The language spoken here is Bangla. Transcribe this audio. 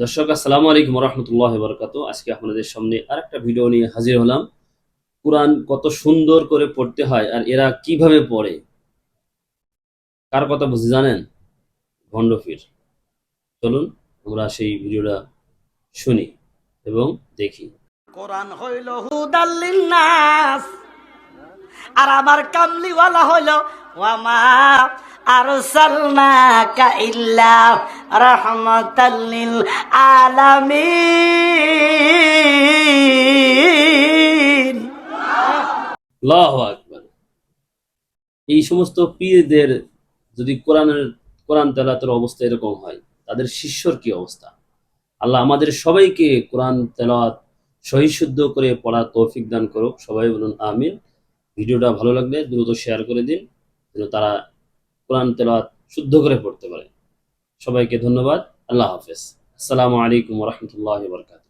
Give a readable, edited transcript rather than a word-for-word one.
দর্শক আসসালামু আলাইকুম রহমতুল্লাহ বরকাত। আজকে আপনাদের সামনে আরেকটা ভিডিও নিয়ে হাজির হলাম। কোরআন কত সুন্দর করে পড়তে হয় আর এরা কিভাবে পড়ে, কার কথা বুঝে জানেন? ভণ্ডফির। চলুন আমরা সেই ভিডিওটা শুনি এবং দেখি। কোরআন হইল হুদাল লিন্নাস, আর আমার কামলিওয়ালা হইল ওয়ামা আরসালনাকা ইল্লা রাহমাতাল লিল আলামিন। আল্লাহু আকবার। এই সমস্ত পীরদের যদি কোরআন তেলাওয়াতের অবস্থা এরকম হয়, তাদের শিষ্যর কি অবস্থা? আল্লাহ আমাদের সবাইকে কোরআন তেলাওয়াত সহিশুদ্ধ করে পড়ার তৌফিক দান করুক। সবাই বলুন আমিন। ভিডিওটা ভালো লাগলে দ্রুত শেয়ার করে দিন, যেন তারা কোরআন তেলাওয়াত শুদ্ধ করে পড়তে পারে। সবাইকে ধন্যবাদ। আল্লাহ হাফেজ। আসসালামু আলাইকুম ওয়া রাহমাতুল্লাহি ওয়া বারাকাতুহু।